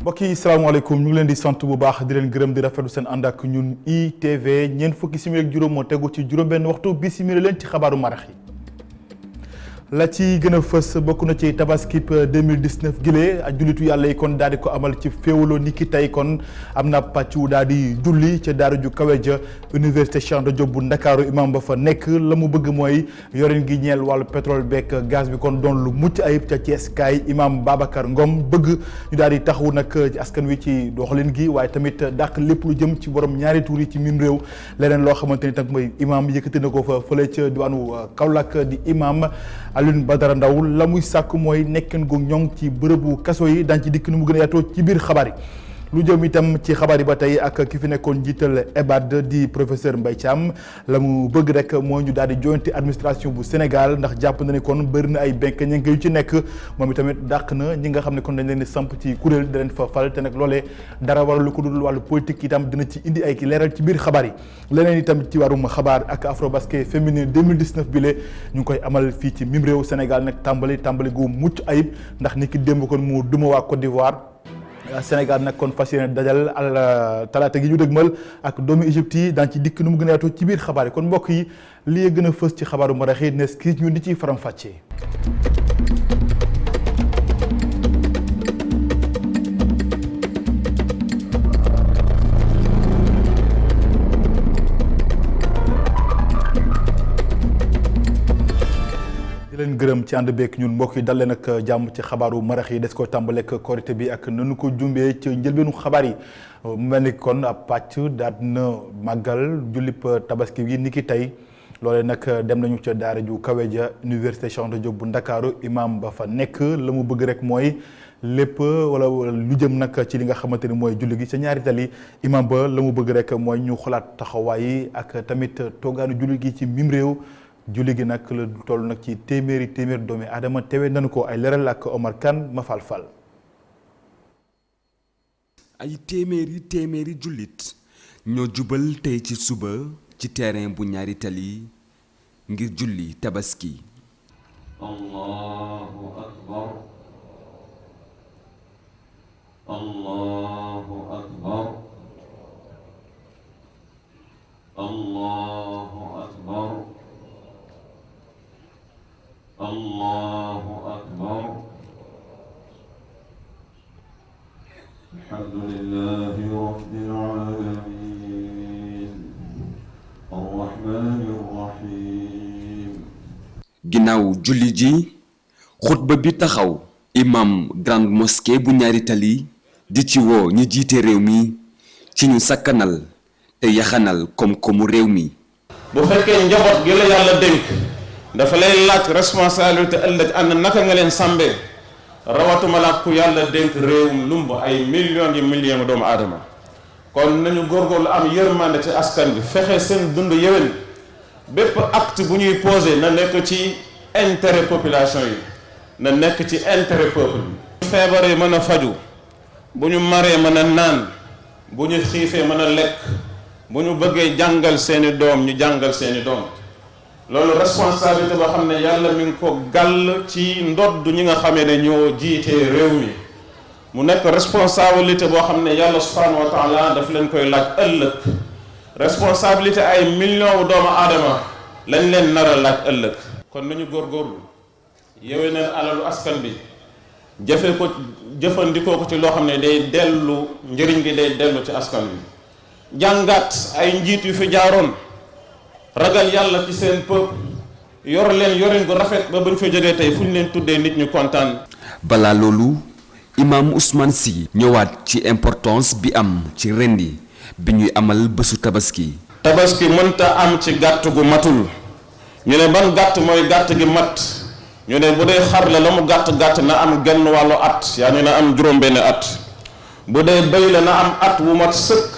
mbokk yi salaamaaleykum ñu ngi leen di sant bu baax di leen gërëm di rafetlu seen ànd ak ñun ITV ñeent fukki simili ak juróom moo tegu ci juróom-benn waxtu bi simili leen ci xabaaru marax yi. la ci gën a fës bokk na ci tabaskip 2019 gile ak jullitu yàlla yi kon daal di ko amal ci féewaloo ni ki tey kon am na pàcc wu daal di julli ca daara ju kawe ja université Cheikh Anta Diop bu Ndakaaru imam ba fa nekk la mu bëgg mooy yorin gi ñeel wàllu pétrole beeg gaz bi kon doon lu mucc ayib ca Thiès kaay imam Babacar Ngom bëgg ñu daal di taxawu nag ci askan wi ci doxalin gi waaye tamit dàq lépp lu jëm ci borom ñaari tuur yi ci mim réew leneen loo xamante ni tam mooy imam yëkkati na ko fa fële ca diwaanu Kaolack di imam Alioune Badara Ndaw la muy sàkk mooy nekkeen gu ñoŋ ci bërëbu kaso yi daan ci dikk nu mu gën a yaatoo ci biir xabaar yi lu jëm itam ci xabaar yi ba tey ak ki fi nekkoon njiital EBAD di professeur Mbaye Thiam la mu bëgg rek mooy ñu daal di joyanti administration bu Sénégal ndax jàpp na ne kon bëri na ay benk ñenk yu ci nekk moom itamit dàq na ñi nga xam ne kon dañ leen di samp ci kuréel da leen fa fal te nag loolee dara waral lu ko dul wàllu politique itam dina ci indi ay leeral ci biir xabaar yi leneen itam ci wàllum xabaar ak Afrobasket féminin 2019 bi le ñu ngi koy amal fii ci mim réew Sénégal nag tàmbali gu mucc ayib ndax ni ki démb kon mu duma waa Côte d'Ivoire Sénégal nag kon fas yéene dajal al talaata gi ñu dëgmal ak doomu Égypte yi daan ci dikk nu mu gën a yaatoo ci biir xabaar yi kon mbokk yi lii gën a fës ci xabaaru marax yi nes kii ñu di ciy faram-fàccee. di leen gërëm ci ànd beek ñun mbokk yi dal leen ak jàmm ci xabaaru marax yi des ko tàmbaleek korité bi ak nanu ko jumbee ci njëlbeenu xabaar yi mu mel ni kon ab pàcc daal na màggal jullib tabaski gi ni ki tey loolee nag dem nañu ca daara ju kawe ja université Cheikh Anta Diop bu Ndakaaru imam ba fa nekk la mu bëgg rek mooy lépp wala lu jëm nag ci li nga xamante ni mooy julli gi ca ñaari tali imam ba la mu bëgg rek mooy ñu xalaat taxawaay yi ak tamit toogaanu julli gi ci mim réew julli gi nag la toll nag ci téeméeri doomi aadama teewee nañu ko ay leeral ak Omar Kane ma fal ay téeméeri jullit ñoo jubal tey ci suba ci terrain bu ñaari tali ngir julli tabaski. Allahu akbar Allahu akbar Allahu akbar Allahu akbar alhamdulillahi rabbil alamin arrahmanir rahim. ginnaaw julli ji xutba bi taxaw imam grande mosquée bu ñaari tali di ci woo ñi jiite réew mi ci ñu sakkanal te yaxanal koom-koomu réew mi. bu fekkee njaboot gi la yàlla dénk dafa lay laaj responsabilité ëllëg ànd naka nga leen sàmbee rawatuma la ku yàlla dénk réewum lumb ay millions yi millions doomu aadama kon nañu góorgóorlu am yërmande ci askan bi fexe seen dund yéwén bépp acte bu ñuy posé na nekk ci intérêt population yi na nekk ci intérêt peuple bi. feebar yi mën a faju bu ñu maree mën a naan bu ñu xiifee mën a lekk bu ñu bëggee jàngal seeni doom ñu jàngal seeni doom loolu responsabilité boo xam ne yàlla mi ngi ko gàll ci ndodd ñi nga xamee ne ñoo jiitee réew mi mu nekk responsabilité boo xam ne yàlla subhanahu wa taala daf leen koy laaj ëllëg responsabilité ay millions wu doomu aadama lañ leen nar a laaj ëllëg kon nañu góorgóorlu yewee neen alalu askan bi jëfandikoo ko ci loo xam ne day dellu njëriñ gi day dellu ci askan bi jàngaat ay njiit yu fi jaaroon ragal yàlla ci seen peuple yor leen yorin gu rafet ba buñ fa jógee tey fu ñu leen tuddee nit ñu kontaan. balaa loolu imam Ousmane Sy ñëwaat ci importance bi am ci rendi bi ñuy amal bésu tabaski. tabaski mënta am ci gàtt gu matul ñu ne ban gàtt mooy gàtt gi mat ñu ne bu dee xar la mu gàtt na am genn wàllu at yaa ñu ne am juróom-benn at bu dee bëy la na am at wu mat sëkk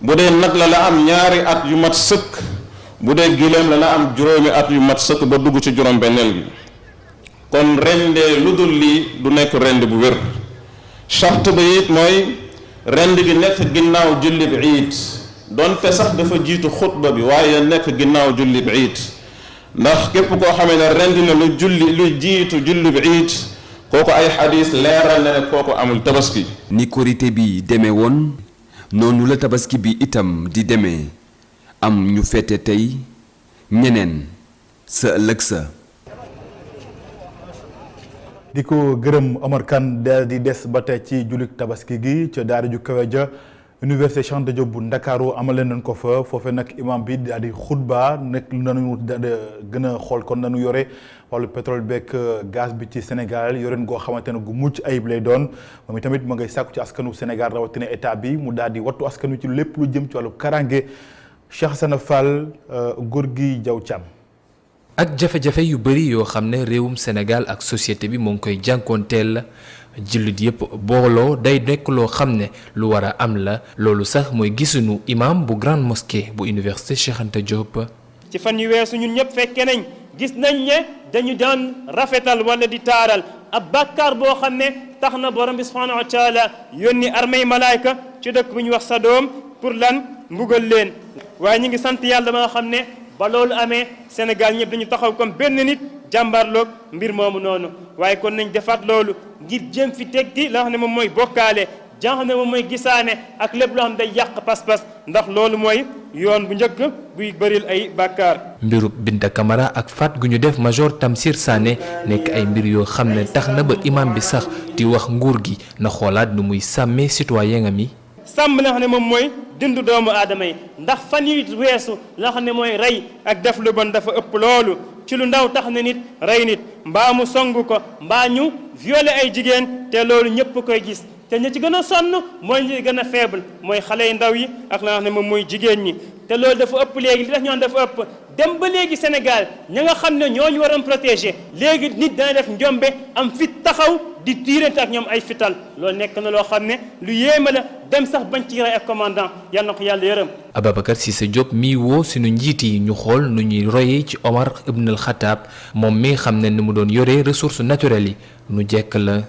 bu dee nag la am ñaari at yu mat sëkk. bu dee gileem la am juróomi at yu mat sëkk ba dugg ci juróom-benneel gi kon rendee lu dul lii du nekk rend bu wér charte ba it mooy rend gi nekk ginnaaw julli bi iid donte sax dafa jiitu xutba bi waaye nekk ginnaaw julli bi iid ndax képp koo xamee ne rendi na lu jiitu julli bi iid kooku ay xadis leeral na ne kooku amul tabaski. ni korité bi demee woon noonu la tabaski bi itam di demee am ñu fete tey ñeneen sa ëllëg sa. di ko gërëm Omar Kane daal di des ba tey ci jullit tabaski gi ca daara ju kawe ja université Cheikh Anta Diop bu Ndakaaru amale nañ ko fa foofee nag imam bi daal di xutba nekk nañu gën a xool kon nañu yore wàllu pétrole beeg gaz bi ci Sénégal yoreen goo xamante ne gu mucc ayib lay doon moom itamit ma ngay sàkku ci askanu Sénégal rawatina état bi mu daal di wattu askan wi ci lépp lu jëm ci wàllu karange Cheikh Hassana Fall góor gi Jaw Thiam. ak jafe-jafe yu bëri yoo xam ne réewum Sénégal ak société bi moo ngi koy jànkoonteel jullit yëpp booloo day nekk loo xam ne lu war a am la loolu sax mooy gisunu imam bu grande mosquée bu université Cheikh Anta Diop. ci fan yu weesu ñun ñëpp fekke nañ gis nañ ne dañu daan rafetal wala di taaral ab bàkkaar boo xam ne tax na borom bi subhanahu wa taala yónni armée malaayka ci dëkk bu ñu wax Sadom pour lan mbugal leen waaye ñu ngi sant yàlla ba nga xam ne ba loolu amee Sénégal ñëpp dañu taxaw comme benn nit jàmbaarloog mbir moomu noonu waaye kon nañ defaat loolu ngir jëm fi teg di la xam ne moom mooy bokkaale jàng ne moom mooy gisaane ak lépp loo xam day yàq pas-pas ndax loolu mooy yoon bu njëkk buy bëril ay bàkkaar. mbirub Binta Camara ak faat gu ñu def major Tamsir Sané nekk ay mbir yoo xam ne tax na ba imam bi sax di wax nguur gi na xoolaat nu muy sàmmee citoyen am yi. sàmm la xam ne moom mooy dundu doomu aadama yi ndax fan yu weesu la xam ne mooy rey ak def lu bon dafa ëpp loolu ci lu ndaw tax na nit rey nit mbaa mu song ko mbaa ñu violé ay jigéen te loolu ñëpp koy gis te ñi ci gën a sonn mooy ñi gën a faible mooy xale yu ndaw yi ak la nga xam ne moom mooy jigéen ñi te loolu dafa ëpp léegi li tax ñoon dafa ëpp dem ba léegi Sénégal ña nga xam ne ñooñu waroon protéger léegi nit dana def njombe am fit taxaw di tiirante ak ñoom ay fital loolu nekk na loo xam ne lu yéeme la dem sax bañ ci rey ak commandant yal na ko yàlla yërëm. Ababacar Cissé Diop mii woo suñu njiit yi ñu xool nu ñuy royee ci Omar Ibn al Khattab moom mi xam ne ni mu doon yoree ressources naturelles yi nu jekk la.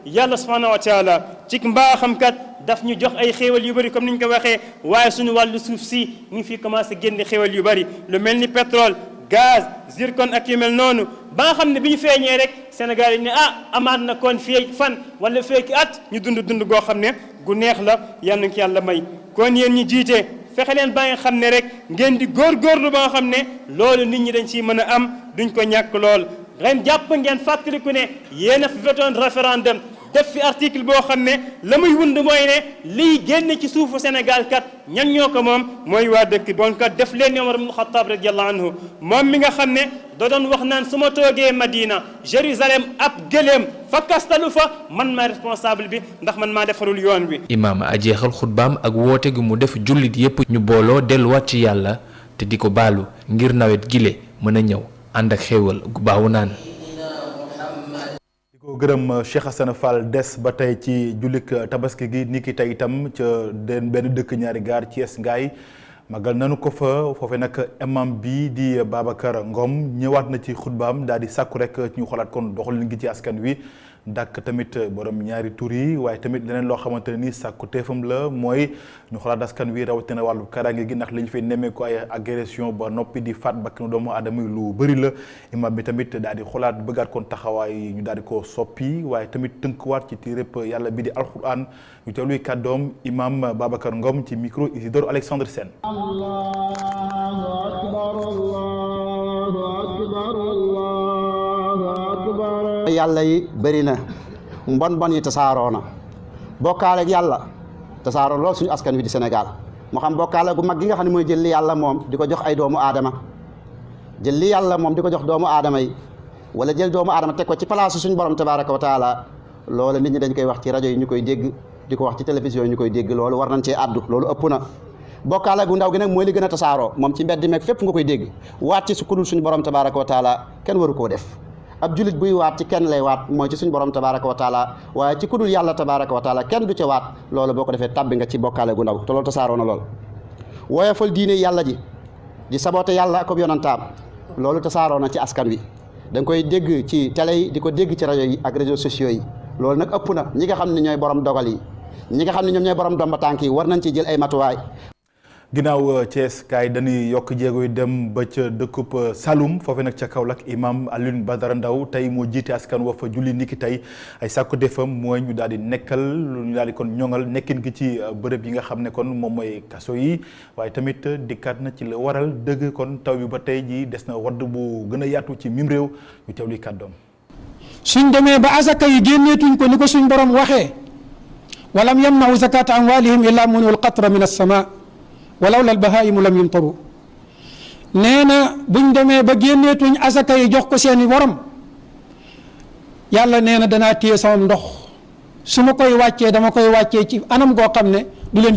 yàlla subhanahu wa taala ci mbaaxam kat daf ñu jox ay xéewal yu bëri comme ni ñu ko waxee waaye suñu wàllu suuf si ñu ngi fi commencé génne xéewal yu bëri lu mel ni pétrole gaz zircon ak yu mel noonu ba nga xam ne bi ñu feeñee rek Sénégal yi ne amaat na kon fii fan wala fekki at ñu dund goo xam ne gu neex la yal na ko yàlla may kon yéen ñi jiite fexe leen ba nga xam ne rek ngeen di góorgóorlu ba nga xam ne loolu nit ñi dañ ciy mën a am duñ ko ñàkk lool ren jàpp ngeen fàttaliku ne yéen a fi votoon référendum def fi article boo xam ne la muy wund mooy ne liy génn ci suufu Sénégal kat ñan ñoo ko moom mooy waa dëkk bon kat def leen Omar ibn Khattab radiyallahu anhu moom mi nga xam ne da doon wax naan su ma toogee Madina Jérusalem ab gëléem fa kastalu fa man maa responsable bi ndax man maa defarul yoon wi. imaam a jeexal xutbaam ak woote gu mu def jullit yépp ñu booloo delluwaat ci yàlla te di ko baalu ngir nawet gile mën a ñëw ànd ak xéewal gu baawu naan. ko gërëm Cheikh Hassana Fall des ba tey ci jullik tabaski gi ni ki tey itam ca benn dëkk ñaari gaar Thiès ngaay magal nanu ko fa foofee nag imam bi di Babacar Ngom ñëwaat na ci xutbaam daal di sàkku rek ñu xoolaat kon doxalin gi ci askan wi dàkk tamit borom ñaari tur yi waaye tamit leneen loo xamante ne ni sàkku teefam la mooy ñu xoolaat askan wi rawatina wàllu karange gi ndax li ñu fay nemmeeku ay agression ba noppi di faat bakkanu doomu aadama yi lu bëri la imam bi tamit daal di xoolaat bëggaat kon taxawaay ñu daal di ko soppi waaye tamit tënkuwaat ci téereb yàlla bi di alquran ñu teewluy kàddoom imam Babacar Ngom ci micro Isidore Alexandre Sène. yàlla yi bëri na mbon yi tasaaroo na bokkaale ak yàlla tasaaroo lool suñu askan wi di Sénégal moo xam bokkaale gu mag gi nga xam ne mooy jël li yàlla moom di ko jox ay doomu aadama jël li yàlla moom di ko jox doomu aadama yi wala jël doomu aadama teg ko ci place suñu borom tabaraka wa taala loolu nit ñi dañ koy wax ci rajo yi ñu koy dégg di ko wax ci télévision yi ñu koy dégg loolu war nañ cee àddu loolu ëpp na bokkaale gu ndaw gi nag mooy li gën a tasaaroo moom ci mbedd meeg fépp nga koy dégg waat ci su kudul suñu borom tabaraka wa taala kenn waru koo def ab julit buy waat ci kenn lay waat mooy ci suñu borom tabaraka wa taala waaye ci kudul yàlla tabaraka wa taala kenn du ca waat loolu boo ko defee tabbi nga ci bokkaale gu ndaw te loolu tasaaroo na lool woyofal diine yàlla ji di saboté yàlla ak yonantaam loolu tasaaroo na ci askan wi da nga koy dégg ci télé yi di ko dégg ci rajo yi ak réseaux sociaux yi loolu nag ëpp na ñi nga xam ne ñooy borom dogal yi ñi nga xam ne ñoom ñooy borom domba tànk yi war nañ ci jël ay matuwaay. ginnaaw Thiès kaay dañuy yokk jéego yi dem ba ca dëkkub Saloum foofee nag ca Kaolack imam Alioune Badara Ndaw tey moo jiite askan wa fa julli niki tey ay sàkku defam mooy ñu daal di nekkal ñu daal di kon ñoŋal nekkin gi ci bërëb yi nga xam ne kon moom mooy kaso yi waaye tamit dikkaat na ci la waral dëgg kon taw bi ba tey ji des na wadd bu gën a yaatu ci mim réew ñu teewli kàddoom. suñ demee ba asaka yi génneetuñ ko ni ko suñ borom waxee walam yamna'u zakata amwalihim illa munul qatra min as-sama walaw lal bahaayimu lam yumtaru nee na buñ demee ba génneetuñ asaka yi jox ko seeni borom yàlla nee na danaa téye sama ndox su ma koy wàccee dama koy wàccee ci anam goo xam ne du leen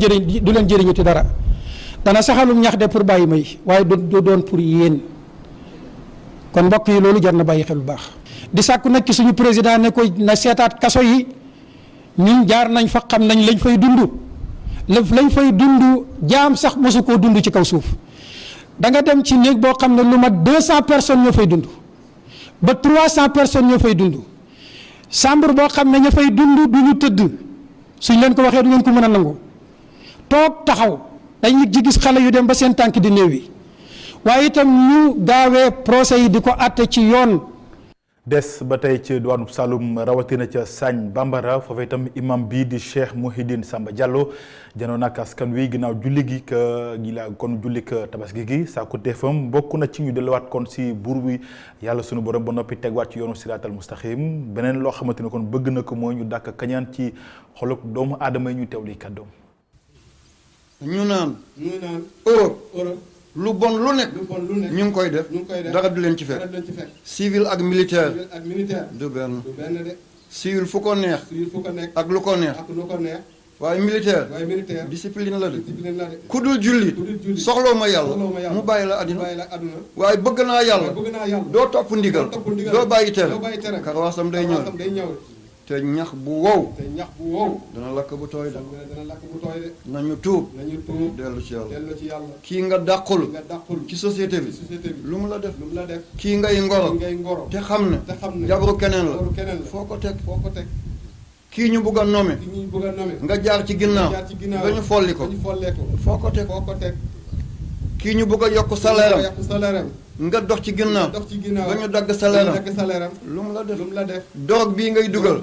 jëriñu ci dara dana saxalum ñax de pour bàyyi may waaye du doon pour yéen kon mbokk yi loolu jar na bàyyi xel bu baax di sàkku nag ci suñu président ne ko na seetaat kaso yi ñun jaar nañ fa xam nañ lañ fay dund lañ fay dund jaam sax mosu koo dund ci kaw suuf da nga dem ci néeg boo xam ne lu mat 200 personnes ñoo fay dund ba 300 personnes ñoo fay dund chambre boo xam ne ña fay dund du ñu tëdd suñ leen ko waxee du ngeen ko mën a nangu toog taxaw dañuy ci gis xale yu dem ba seen tànk di néew yi waaye itam ñu gaawee procès yi di ko àtte ci yoon. des ba tey ci diwaanu Saloum rawatina ca Sagne Bambara foofu itam imam bii di Cheikh Mouhidine Samba Diallo janoo nag askan wi ginnaaw julli gi gi la kon jullik tabaski gi sàkku defam bokk na ci ñu delluwaat kon si buur bi yàlla sunu borom ba noppi tegwaat ci yoonu siraatal mustaqim beneen loo xamante ne kon bëgg na ko mooy ñu dàkk kañaan ci xolub doomu aadama yi ñu teewli kàddoom. ñu naan Europe lu bon lu nekk ñu ngi koy def dara du leen ci fekk civil ak militaire du benn civil fu ko neex ak lu ko neex waaye militaire discipline la de ku dul jullit soxloo ma yàlla mu bàyyi la àddina waaye bëgg naa yàlla doo topp ndigal doo bàyyi tere karawaasam day ñëw te ñax bu wow dana lakk bu tooy de nañu tuub dellu ci yàlla kii nga dàqul ci société bi lu mu la def kii ngay ngoro te xam ne jabaru keneen la foo ko teg kii ñu bugg a nome nga jaar ci ginnaaw nga ñu folli ko foo ko teg kii ñu bugg a yokk salaire am nga dox ci ginnaaw ba ñu dagg salaire am lu mu la def drogue bii ngay dugal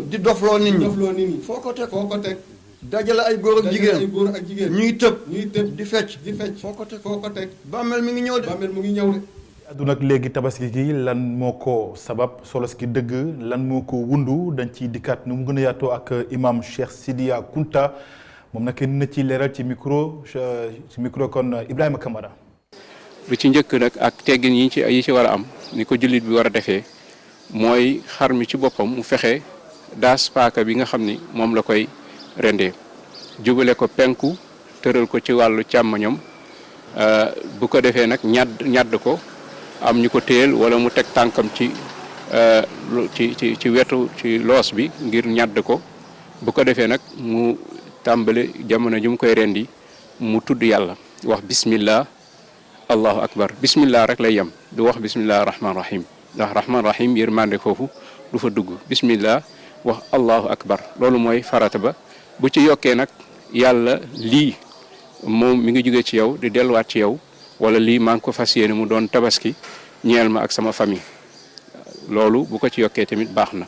di dofloo nit ñi foo ko teg dajale ay góor ak jigéen ñuy tëb di fecc foo ko teg bàmmeel mi ngi ñëw de àdduna ak léegi tabaski gi lan moo ko sabab solos ki dëgg lan moo ko wundu dañ ciy dikkaat nu mu gën a yaatoo ak imam Cheikh Sidiya Kunta moom nag na ci leeral ci micro kon Ibrahima Kamara. bi ci njëkk nag ak teggin yi ci war a am ni ko jullit bi war a defee mooy xar mi ci boppam mu fexe daas paaka bi nga xam ni moom la koy rendee jubale ko penku tëral ko ci wàllu càmmoñam bu ko defee nag ñadd ko am ñu ko téyel wala mu teg tànkam ci wetu ci loos bi ngir ñadd ko bu ko defee nag mu tàmbale jamono ju mu koy rendi mu tudd yàlla wax bismillah allahu akbar bismillah rek lay yem du wax bismillah rahman rahim ndax rahman rahim yërmande foofu du fa dugg bismillah wax allahu akbar loolu mooy farata ba bu ci yokkee nag yàlla lii moom mi ngi jóge ci yow di delluwaat ci yow wala lii maa ngi ko fas yéene mu doon tabaski ñeel ma ak sama famille loolu bu ko ci yokkee tamit baax na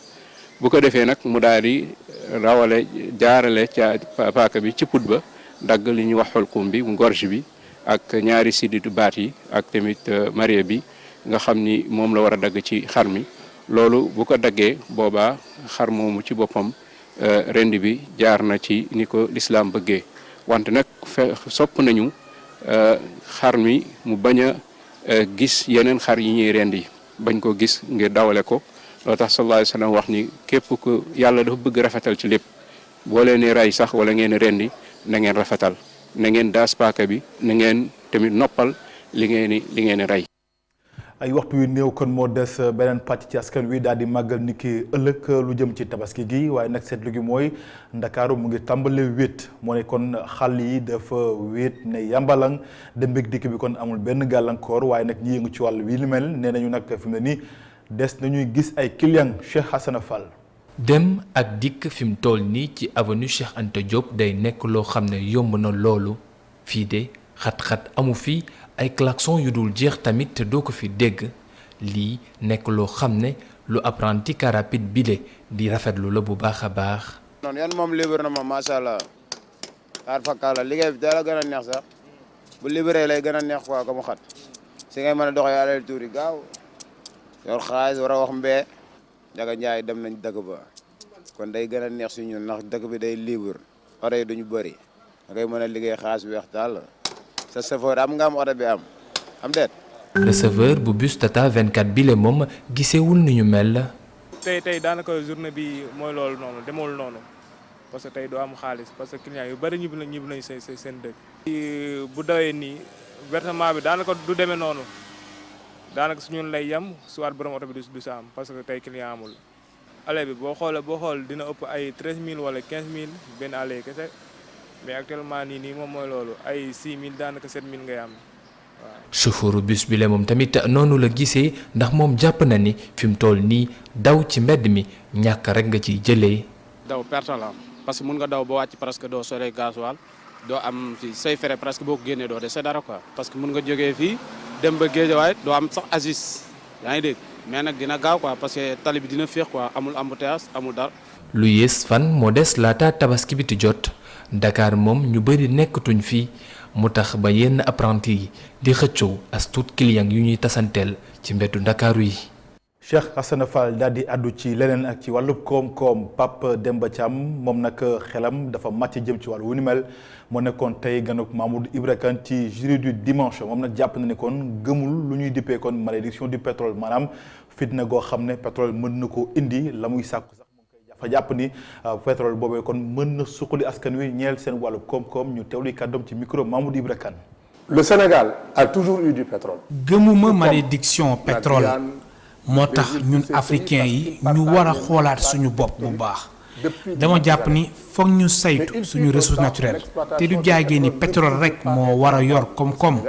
bu ko defee nag mu daal di rawale jaarale ca paaka bi ci put ba dagg li ñuy wax xolkum bi mu gorge bi ak ñaari sidditu baat yi ak tamit marie bi nga xam ni moom la war a dagg ci xar mi loolu bu ko daggee boobaa xar moomu ci boppam rendi bi jaar na ci ni ko lislaam bëggee wante nag sopp nañu xar mi mu bañ a gis yeneen xar yi ñuy rendi bañ ko gis ngir dawale ko loo tax sallallahu alayhi wa sallam wax ni képp ku yàlla dafa bëgg rafetal ci lépp boo leen di rey sax wala ngeen rendi na ngeen rafetal na ngeen daas paaka bi na ngeen tamit noppal li ngeen rey. ay waxtu yu néew kon moo des beneen pàcc ci askan wi daal di màggal ni ki ëllëg lu jëm ci tabaski gi waaye nag seetlu gi mooy ndakaaru mu ngi tàmbale wéet moo ne kon xàll yi dafa wéet ne yàmbalang dem beeg dikk bi kon amul benn gàllankoor waaye nag ñi yëngu ci wàll wi li mel nee nañu nag fi mu ne nii des nañuy gis ay client Cheikh Hassana Fall. dem ak dikk fi mu toll nii ci avenue Cheikh Anta Diop day nekk loo xam ne yomb na loolu fii de xat-xat amu fi ay klaxon yu dul jeex tamit te doo ko fi dégg lii nekk loo xam ne lu apprenti car rapide bile di rafetlu la bu baax a baax. noonu yan moom libre na ma macha allah xaar fakkaala liggéey bi dara gën a neex sax bu libéré lay gën a neex quoi comme xat si ngay mën a doxee alal tuuri gaaw yor xaalis war a wax mbee Njaga Njaay dem nañ dëkk ba kon day gën a neex si ñun ndax dëkk bi day libre oto yi duñu bëri da ngay mën a liggéey xaalis weex daal sa chauffeur am nga am oto bi am déet. receveur bu bus Tata 24 bile moom gisewul ni ñu mel. tey daanaka journée bi mooy loolu noonu demul noonu parce que tey doo am xaalis parce que client yu bëri ñibbi nañ seen dëkk. bu dawee nii versement bi daanaka du demee noonu daanaka su ñun lay yem soit borom oto bi du sa am parce que tey client amul. aller bi boo xool dina ëpp ay 13000 wala 15000 benn aller kese mais actuellement nii moom mooy loolu ay 6000 daanaka 7000 ngay am. chauffeur bus bi la moom tamit noonu la gisee ndax moom jàpp na ni fi mu toll nii daw ci mbedd mi ñàkk rek nga ciy jëlee. daw perte la parce que mun nga daw ba wàcc presque doo sore gasoil doo am ci say frais presque boo ko génnee doo dese dara quoi parce que mun nga jógee fii dem ba Guédiawaye doo am sax Aziz yaa ngi dégg mais nag dina gaaw quoi parce que tali bi dina féex quoi amul embouteillage amul dara. lu yées fan moo des laata tabaski bi di jot Dakar moom ñu bëri nekkatuñ fii. mu tax ba yenn apprenti yi di xëccoo as tuut client yu ñuy tasanteel ci mbeddu Ndakaaru yi. Cheikh Hassana Fall daal di addu ci leneen ak ci wàllu koom-koom Pape Demba Thiam moom nag xelam dafa màcc jëm ci wàllu wu ni mel moo nekkoon tey ganuk Mamadou Ibra Kane ci jury du dimanche moom nag jàpp na ni kon gëmul lu ñuy dippee kon malédiction du pétrole maanaam fitna goo xam ne pétrole mën na koo indi la muy sàkku sax fa jàpp ni pétrole boobee kon mën na suqali askan wi ñeel seen wàllu koom-koom ñu teewlu kàddoom ci micro Mamadou Ibra Kane. Le Sénégal a toujours eu du pétrole. gëmuma malédiction pétrole moo tax ñun africains yi ñu war a xoolaat suñu bopp bu baax dama jàpp ni foog ñu saytu suñu ressource naturelle te du jaagee ni pétrole rek moo war a yor koom-koom.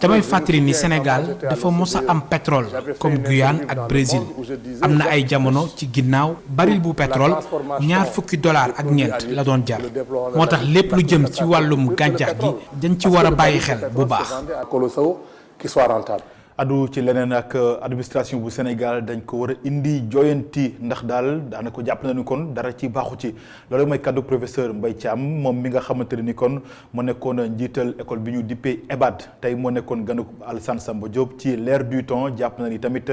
damay fàttali ni Sénégal dafa mos a am pétrole comme Guyane ak Brésil am na ay jamono ci ginnaaw baril bu pétrole $20 ak ñeent la doon jar moo tax lépp lu jëm ci wàllum gàncax gi dañ ci war a bàyyi xel bu baax. adu ci leneen ak administration bu Sénégal dañ ko war a indi joyanti ndax daal daana ko jàpp na ni kon dara ci baaxu ci loolu mooy kaddu professeur Mbaye Thiam moom mi nga xamante ne ni kon moo nekkoon njiital école bi ñu dippee EBAD tey moo nekkoon ganu Alassane Samba Diop ci l'ère du temps jàpp na ni tamit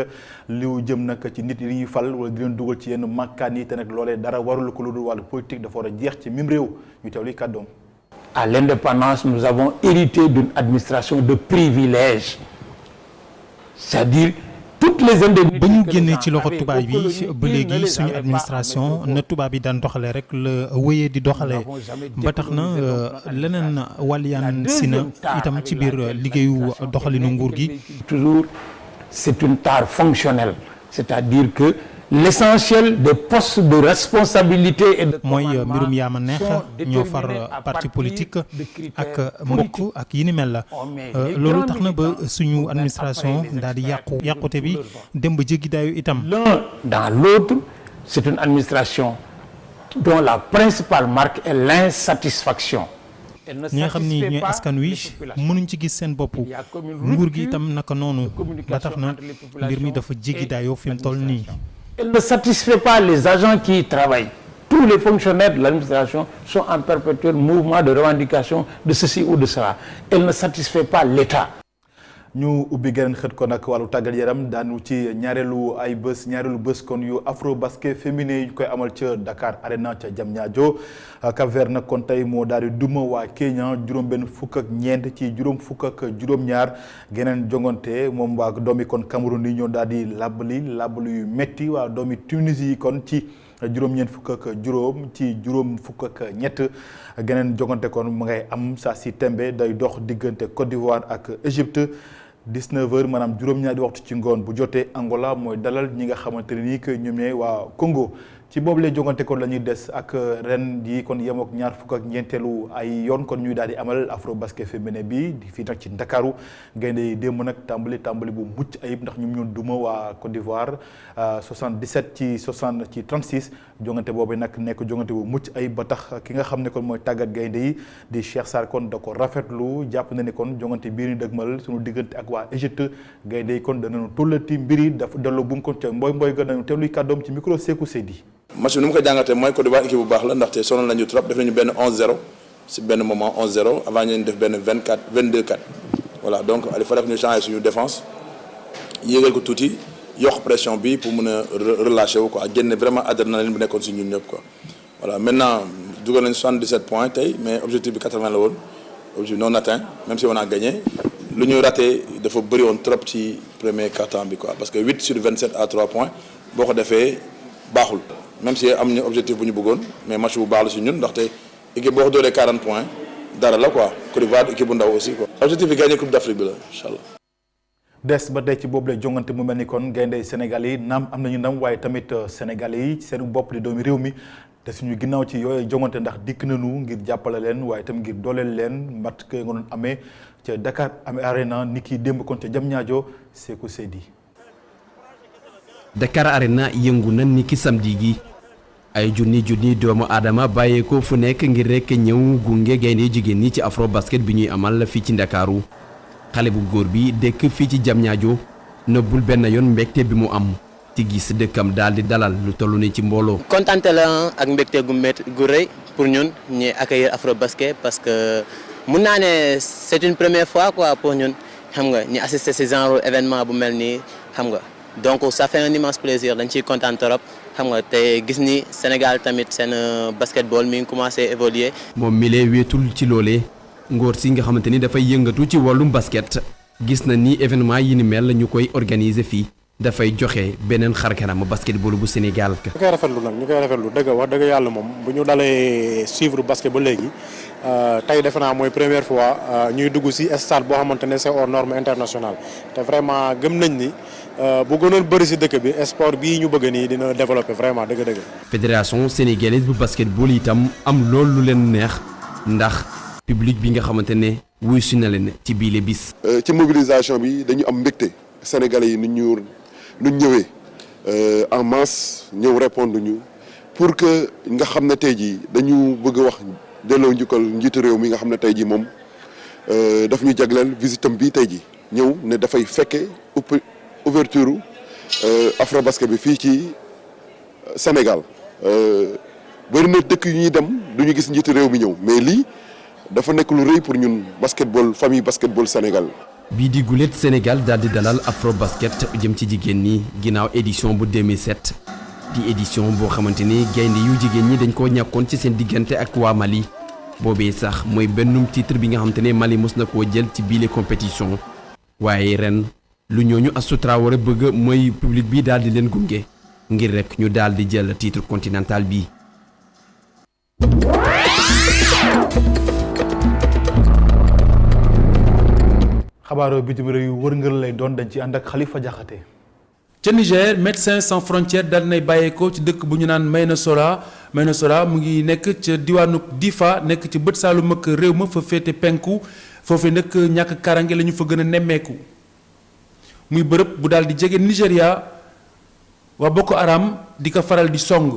li jëm nag ci nit yi ñuy fal wala di leen dugal ci yenn makkaan yi te nag loolee dara warul ko lu dul wàllu politique dafa war a jeex ci mim réew ñu teew li kàddoom. À l'indépendance, nous avons hérité d'une administration de privilèges. C'est-à-dire toutes les indemnités. ba ñu génnee ci loxo tubaab bi ba léegi suñu administration na tubaab bi daan doxalee rek la wéyee di doxalee ba tax na leneen wàlliyaan si na itam ci biir liggéeyu doxalinu nguur gi. Toujours c'est une tare fonctionnelle, c'est-à-dire que l'essentiel des postes de responsabilité et de mooy mbirum yaama neex ñoo far parti politique ak mbokk ak yi ni mel la loolu tax na ba suñu administration daal di yàqute bi dem ba jéggi daayu itam. L'un dans l'autre, c'est une administration dont la principale marque est l'insatisfaction. ñi nga xam ni ñooy askan wi mënuñ ci gis seen bopp nguur gi itam naka noonu ba tax na mbir mi dafa jéggi daayoo fi mu toll nii. Elle ne satisfait pas les agents qui y travaillent. Tous les fonctionnaires de l'administration sont en perpétuel mouvement de revendication de ceci ou de cela. Elle ne satisfait pas l'État. ñu ubbi geneen xët kon ak wàllu tàggat yaram daanu ci ñaareelu bés kon yu afro basket féminin yi ñu koy amal ca Dakar Arena ca Diamniadio Cap-Vert nag kon tey moo daal di duma waa Kenya juróom-benn fukk ak ñeent ci juróom-ñaar geneen jongante moom waa doomi kon Cameroun yi ñoo daal di làbbali yu metti waa doomi Tunisie yi kon ci juróom-ñeent fukk ak juróom ci juróom fukk ak ñett geneen jongante kon mu ngay am saa si tembe day dox diggante Côte d'Ivoire ak Égypte 19h maanaam juróom-ñaari waxtu ci ngoon bu jotee Angola mooy dalal ñi nga xamante ne nii que ñoom ñooy waa Congo ci boobu lay jongante kon la ñuy des ak ren yi kon yem ak ñaar fukk ak ñeenteelu ay yoon kon ñuy daal di amal afro basket féminin bi di fii nag ci Ndakaaru gaynde yi démb nag tàmbali bu mucc ayib ndax ñoom ñoo duma waa Côte d'Ivoire 77 ci 36 jongante boobu nag nekk jongante bu mucc ayib ba tax ki nga xam ne kon mooy tàggat gaynde yi di Cheikh Sarr kon da ko rafetlu jàpp na ne kon jongante bii ni dëgmal suñu diggante ak waa Égypte gaynde yi kon danañu tollati mbiri dafa delloo bu mu kon ca mboy gën nañu teewluy kàddoom ci micro Sékou Seydi. match bi ni mu ko jàngatee mooy Côte d'Ivoire équipe bu baax la ndaxte sonal nañu trop def nañu benn 11-0 si benn moment 11-0 avant ñu def benn 22-4 voilà donc il fallait que ñu changer suñu défense yéegal ko tuuti yokk pression bi pour mën a relâcher wu quoi génne vraiment adrénaline bu nekkoon si ñun ñëpp quoi. voilà maintenant dugal nañu 77 points tey mais objectif bi 80 la woon objectif non atteint même si on a gagné lu ñu raté dafa bëri woon trop ci premier quart-temps bi quoi parce que 8 sur 27 à 3 points boo ko defee baaxul. même si am ñu objectif bu ñu bëggoon mais match bu baax la si ñun ndaxte équipe boo ko doolee 40 points dara la quoi Côte d'Ivoire équipe bu ndaw aussi quoi. objectif bi gagné coupe d'Afrique bi la incha allah. des ba tey ci boobu lay jongante mu mel ni kon gaynde Sénégal yi naam am nañu ndam waaye tamit Sénégalais yi seen bopp di doomi réew mi te suñu ginnaaw ci yooyu jongante ndax dikk nañu ngir jàppale leen waaye tam ngir dooleel leen mat ka nga doon amee ca Dakar Arena ni ki démb kon ca Diamniadio Sékou Seydi. Dakar Arena yëngu na ni ki samedi gi ay junni doomu aadama bàyyeekoo fu nekk ngir rek ñëw gunge gaynde jigéen ñi ci afro basket bi ñuy amal fii ci Ndakaaru xale bu góor bi dëkk fii ci Diamniadio nëbbul benn yoon mbégte bi mu am ci gis dëkkam daal di dalal lu toll ni ci mbooloo. kontante la ak mbégte gu rëy pour ñun ñuy accueillir afro basket parce que mun naa ne c'est une première fois quoi pour ñun xam nga ñu assister ce genre événement bu mel nii xam nga. donc ça fait un immense plaisir dañ ciy kontaan trop xam nga te gis ni Sénégal tamit seen basketball mi ngi commencé évoluer. moom mi lee wéetul ci loolee ngóor si nga xamante ni dafay yëngatu ci wàllum basket gis na ni événement yi ni mel ñu koy organiser fii dafay joxe beneen xarkanam basketball bu Sénégal. ñu koy rafetlu nag ñu koy rafetlu dëgg wax dëgg yàlla moom bu ñu dalee suivre basket ba léegi tey defe naa mooy première fois ñuy dugg ci stade boo xamante ne c'est hors norme internationale te vraiment gëm nañ ni. bu gënoon bëri ci dëkk bi sport bii ñu bëgg nii dina développer vraiment dëgg-dëgg. fédération sénégalaise bu basketball itam am loolu lu leen neex ndax public bi nga xamante ne wuy si na leen ci biile bis. ci mobilisation bi dañu am mbégte sénégalais yi nu ñëwee en masse ñëw répondre ñu pour que nga xam ne tey jii dañu bëgg a wax delloo njukkal njiitu réew mi nga xam ne tey jii moom daf ñu jagleel visitam bii tey jii ñëw ne dafay fekke ouverture afro basket bi fii ci Sénégal bëri na dëkk yu ñuy dem du ñu gis njiitu réew mi ñëw mais lii dafa nekk lu rëy pour ñun basketball famille basketball Sénégal. bii di gulet Sénégal daal di dalal afro basket jëm ci jigéen ñi ginnaaw édition bu 2007 di édition boo xamante ni gaynde yu jigéen ñi dañ koo ñàkkoon ci seen diggante ak waa Mali boobee sax mooy bennum titre bi nga xamante ne Mali mos na koo jël ci biile compétition waaye ren. lu ñooñu Astou Traoré bëgg mooy public bi daal di leen gunge ngir rek ñu daal di jël titre continental bi. xabaaru bitim réew yu wërngël lay doon dañ ci ànd ak Khalifa Diakhaté. ca Niger Médecins sans frontières dal nay bàyyeekoo ci dëkk bu ñu naan Mayna Sora mu ngi nekk ca diwaanu Difa nekk ci bët saalum ak réew ma fa féete penku foofu nag ñàkk karange la ñu fa gën a nemmeeku. muy bërëb bu daal di jege Nigéria waa Boko Haram di ko faral di song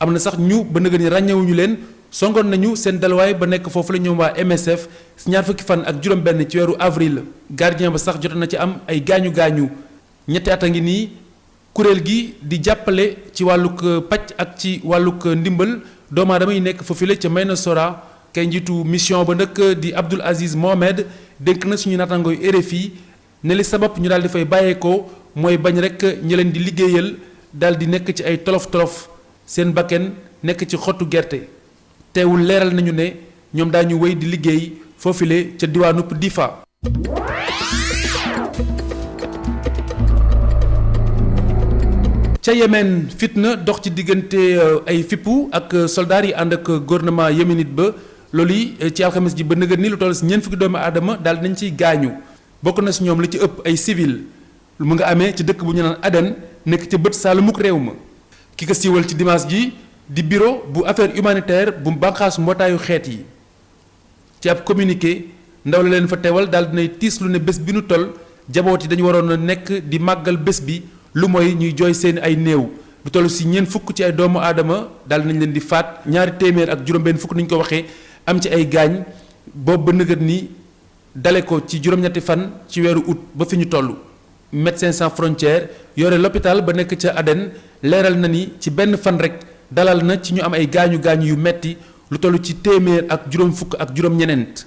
am na sax ñu ba nëgë ni ràññewuñu leen songoon nañu seen dalwaay ba nekk foofu la ñoom waa MSF si ñaar fukki fan ak juróom-benn ci weeru avril gardien ba sax jot na ci am ay gaañu-gaañu ñetti at a ngi nii kuréel gi di jàppale ci wàllug pàcc ak ci wàllug ndimbal doomu aadama yi nekk foofu la ca Mayna Sora kay njiitu mission ba nag di Abdoul Aziz Mohamed dénk na suñu naataangooy RFI. ne li sabab ñu daal di fay bàyyeekoo mooy bañ rek ñi leen di liggéeyal daal di nekk ci ay tolof-tolof seen bakken nekk ci xottu gerte teewul leeral nañu ne ñoom daañu wéy di liggéey foofile ca diwaanub Difa. ca Yémen fitna dox ci diggante ay fippu ak soldats yi ànd ak gouvernement yéménite ba loolu yi ci alxames ji ba nëgër ni lu toll si ñeent fukki doomu aadama daal nañ ciy gaañu. bokk na si ñoom li ci ëpp ay civil mu nga amee ci dëkk bu ñu naan Aden nekk ca bët saalumuk réew ma ki ko siiwal ci dimanche ji di bureau bu affaire humanitaire bu bànqaasu mbootaayu xeet yi ci ab communiqué ndaw la leen fa teewal daal dinay tiis lu ne bés bi nu toll jaboot yi dañu waroon a nekk di màggal bés bi lu mooy ñuy jooy seen ay néew lu toll si ñeent fukk ci ay doomu aadama daal nañ leen di faat 2 téeméer ak juróom-benn fukk ni ñu ko waxee am ci ay gaañ boobu ba nëgët ni dale ko ci juróom-ñetti fan ci weeru août ba fi ñu toll. Médecins sans frontières yore l'hôpital ba nekk ca Aden leeral na ni ci benn fan rek dalal na ci ñu am ay gaañu gaañu yu metti lu toll ci téeméer ak juróom fukk ak juróom-ñeneent.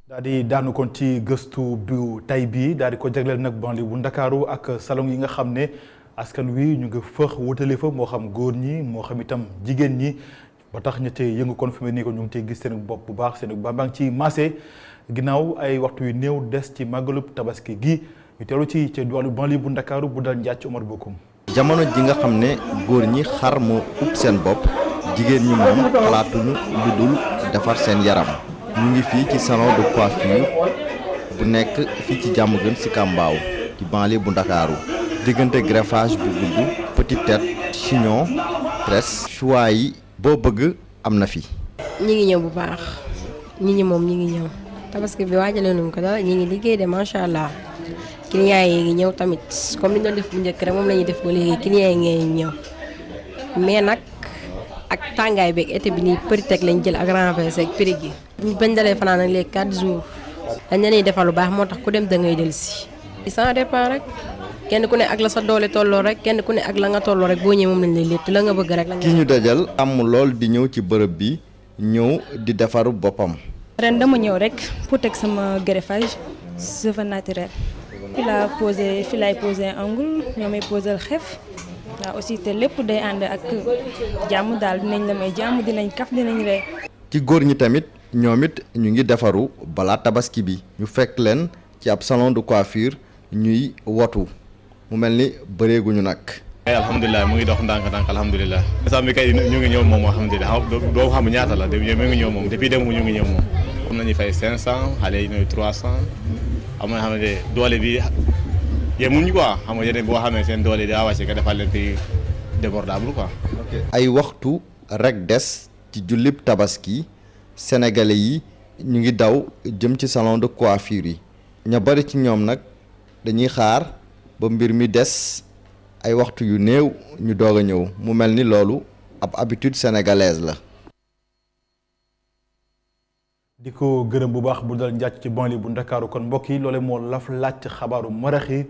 daal di daanu kon ci gëstu bu tay bii daal di ko jagleel nag banlieue bu Ndakaaru ak salon yi nga xam ne askan wi ñu ngi fëx wutale fa moo xam góor ñi moo xam itam jigéen ñi ba tax ña cee yëngu kon fi mu ne nii ko ñu ngi cee gis seen bopp bu baax seen bambang ci marché ginnaaw ay waxtu yu néew des ci màggalub tabaski gi ñu teelu ci wàllu banlieue bu Ndakaaru bu dal njàcc Omar Bokum. jamono ji nga xam ne góor ñi xar moo ub seen bopp jigéen ñi moom xalaatuñu lu dul defar seen yaram ñu ngi fii ci salon de coiffure bu nekk fii ci Diamaguène Sicap Mbao ci banlieue bu Ndakaaru diggante greffage bu gudd petite tête chignon tresse choix yi boo bëgg am na fi. ñi ngi ñëw bu baax ñi moom ñi ngi ñëw tabaski bi waajale nañu ko daal ñi ngi liggéey de macha allah clients yi ngi ñëw tamit comme ni ñu doon def bu njëkk rek moom la ñuy def ba léegi clients yi ngay ñëw mais nag ak tàngaay beeg été bi nii petit teg lañ jël ak renversé ak prix gi. ñu bañ dalee fanaan ak les 4 jours dañ leen defal lu baax moo tax ku dem da ngay del si. ça dépend rek kenn ku ne ak la sa doole tolloo rek kenn ku ne ak la nga tolloo rek boo ñëwee moom lañ lay létt la nga bëgg rek. ki ñu dajal am lool di ñëw ci bërëb bi ñëw di defaru boppam. ren dama ñëw rek pour teg sama greffage cheveux naturel. fi laay posé ongle ñoo may posé xef waaw aussi te lépp day ànd ak jàmm daal dinañ la may jàmm dinañ kaf dinañ ree. ci góor ñi tamit ñoom it ñu ngi defaru balaa tabaski bi ñu fekk leen ci ab salon de coiffure ñuy wotu mu mel ni bëreeguñu nag. alhamdulilah mu ngi dox ndànk-ndànk alhamdulilah. instant bi kay ñu ngi ñëw moom alhamdulilah doo xam ñaata la mu ngi ñëw moom depuis démb ñu ngi ñëw moom. am nañu fay 500 xale yi ñooy 300 am na xam ne doole bi yemuñu quoi xam nga yeneen boo xamee seen doole daa wàcce nga defal leen prix débordable quoi. ay waxtu rek des ci jullib tabaski sénégalais yi ñu ngi daw jëm ci salon de coiffure yi ña bari ci ñoom nag dañuy xaar ba mbir mi des ay waxtu yu néew ñu doog a ñëw mu mel ni loolu ab habitude sénégalaise la. di ko gërëm bu baax bu dal njàcc ci banlieue bu Ndakaaru kon mbokk yi loole moo laf laaj xabaaru marax yi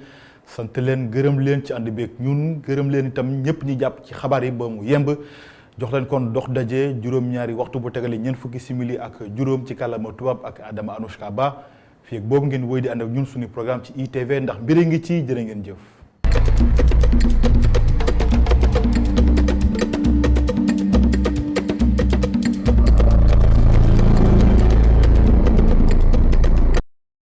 sant leen gërëm leen ci ànd beeg ñun gërëm leen itam ñëpp ñi jàpp ci xabaar yi ba mu yemb jox leen kon dox daje juróom-ñaari waxtu bu tegale ñeent fukki simili ak juróom ci kàllaama tubaab ak Adama Anouchka Ba fii ak boobu ngeen wéy di ànd ak ñun suñu programme ci ITV ndax mbir ngi ci jërë ngeen jëf.